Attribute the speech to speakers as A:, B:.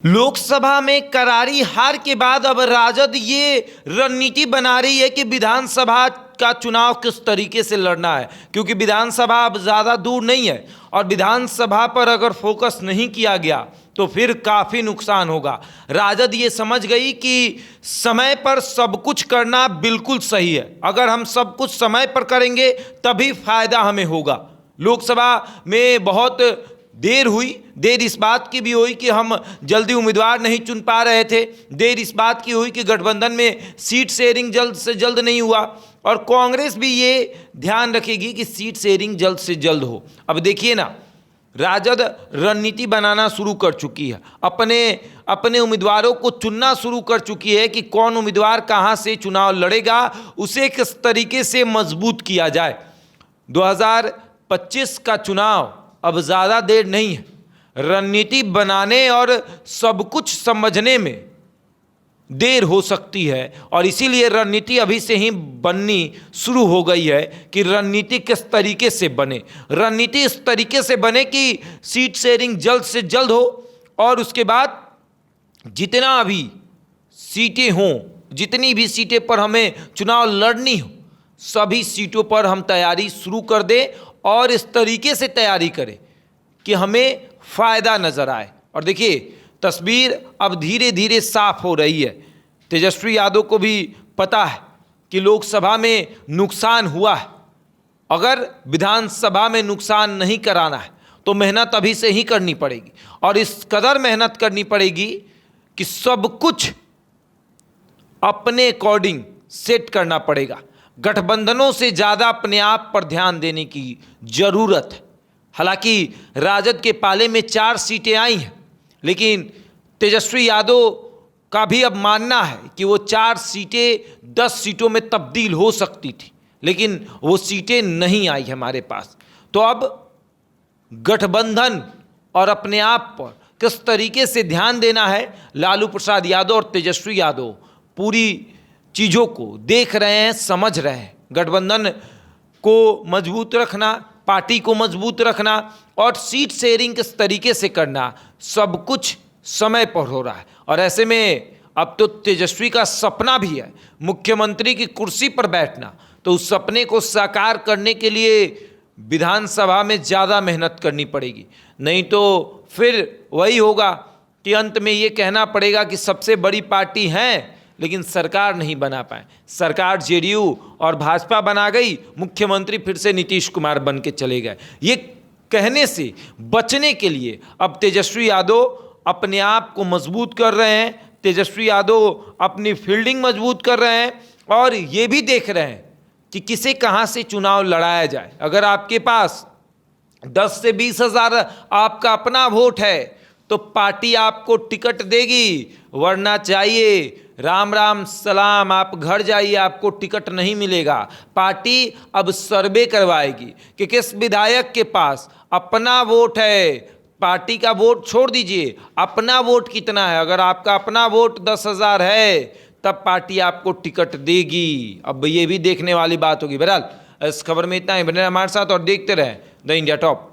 A: लोकसभा में करारी हार के बाद अब राजद ये रणनीति बना रही है कि विधानसभा का चुनाव किस तरीके से लड़ना है, क्योंकि विधानसभा अब ज़्यादा दूर नहीं है और विधानसभा पर अगर फोकस नहीं किया गया तो फिर काफ़ी नुकसान होगा। राजद ये समझ गई कि समय पर सब कुछ करना बिल्कुल सही है। अगर हम सब कुछ समय पर करेंगे तभी फायदा हमें होगा। लोकसभा में बहुत देर हुई, देर इस बात की भी हुई कि हम जल्दी उम्मीदवार नहीं चुन पा रहे थे, देर इस बात की हुई कि गठबंधन में सीट शेयरिंग जल्द से जल्द नहीं हुआ और कांग्रेस भी ये ध्यान रखेगी कि सीट शेयरिंग जल्द से जल्द हो। अब देखिए ना, राजद रणनीति बनाना शुरू कर चुकी है, अपने उम्मीदवारों को चुनना शुरू कर चुकी है कि कौन उम्मीदवार कहाँ से चुनाव लड़ेगा, उसे किस तरीके से मजबूत किया जाए। 2025 का चुनाव अब ज़्यादा देर नहीं है। रणनीति बनाने और सब कुछ समझने में देर हो सकती है और इसीलिए रणनीति अभी से ही बननी शुरू हो गई है कि रणनीति किस तरीके से बने। रणनीति इस तरीके से बने कि सीट शेयरिंग जल्द से जल्द हो और उसके बाद जितना भी सीटें हों, जितनी भी सीटें पर हमें चुनाव लड़नी हो, सभी सीटों पर हम तैयारी शुरू कर दें और इस तरीके से तैयारी करें कि हमें फ़ायदा नज़र आए। और देखिए, तस्वीर अब धीरे धीरे साफ हो रही है। तेजस्वी यादव को भी पता है कि लोकसभा में नुकसान हुआ है। अगर विधानसभा में नुकसान नहीं कराना है तो मेहनत अभी से ही करनी पड़ेगी और इस कदर मेहनत करनी पड़ेगी कि सब कुछ अपने अकॉर्डिंग सेट करना पड़ेगा। गठबंधनों से ज़्यादा अपने आप पर ध्यान देने की ज़रूरत है। हालांकि राजद के पाले में 4 सीटें आई हैं, लेकिन तेजस्वी यादव का भी अब मानना है कि वो 4 सीटें 10 सीटों में तब्दील हो सकती थी, लेकिन वो सीटें नहीं आई हमारे पास। तो अब गठबंधन और अपने आप पर किस तरीके से ध्यान देना है, लालू प्रसाद यादव और तेजस्वी यादव पूरी चीज़ों को देख रहे हैं, समझ रहे हैं। गठबंधन को मजबूत रखना, पार्टी को मजबूत रखना और सीट शेयरिंग किस तरीके से करना, सब कुछ समय पर हो रहा है। और ऐसे में अब तो तेजस्वी का सपना भी है मुख्यमंत्री की कुर्सी पर बैठना, तो उस सपने को साकार करने के लिए विधानसभा में ज़्यादा मेहनत करनी पड़ेगी। नहीं तो फिर वही होगा कि अंत में ये कहना पड़ेगा कि सबसे बड़ी पार्टी है लेकिन सरकार नहीं बना पाए। सरकार जेडीयू और भाजपा बना गई, मुख्यमंत्री फिर से नीतीश कुमार बन के चले गए। ये कहने से बचने के लिए अब तेजस्वी यादव अपने आप को मजबूत कर रहे हैं, तेजस्वी यादव अपनी फील्डिंग मजबूत कर रहे हैं और ये भी देख रहे हैं कि किसे कहाँ से चुनाव लड़ाया जाए। अगर आपके पास 10 से 20 हज़ार आपका अपना वोट है तो पार्टी आपको टिकट देगी, वरना चाहिए राम राम सलाम, आप घर जाइए, आपको टिकट नहीं मिलेगा। पार्टी अब सर्वे करवाएगी कि किस विधायक के पास अपना वोट है। पार्टी का वोट छोड़ दीजिए, अपना वोट कितना है। अगर आपका अपना वोट 10,000 है तब पार्टी आपको टिकट देगी। अब ये भी देखने वाली बात होगी। बहरहाल इस खबर में इतना ही। बने हमारे साथ और देखते रहें द इंडिया टॉप।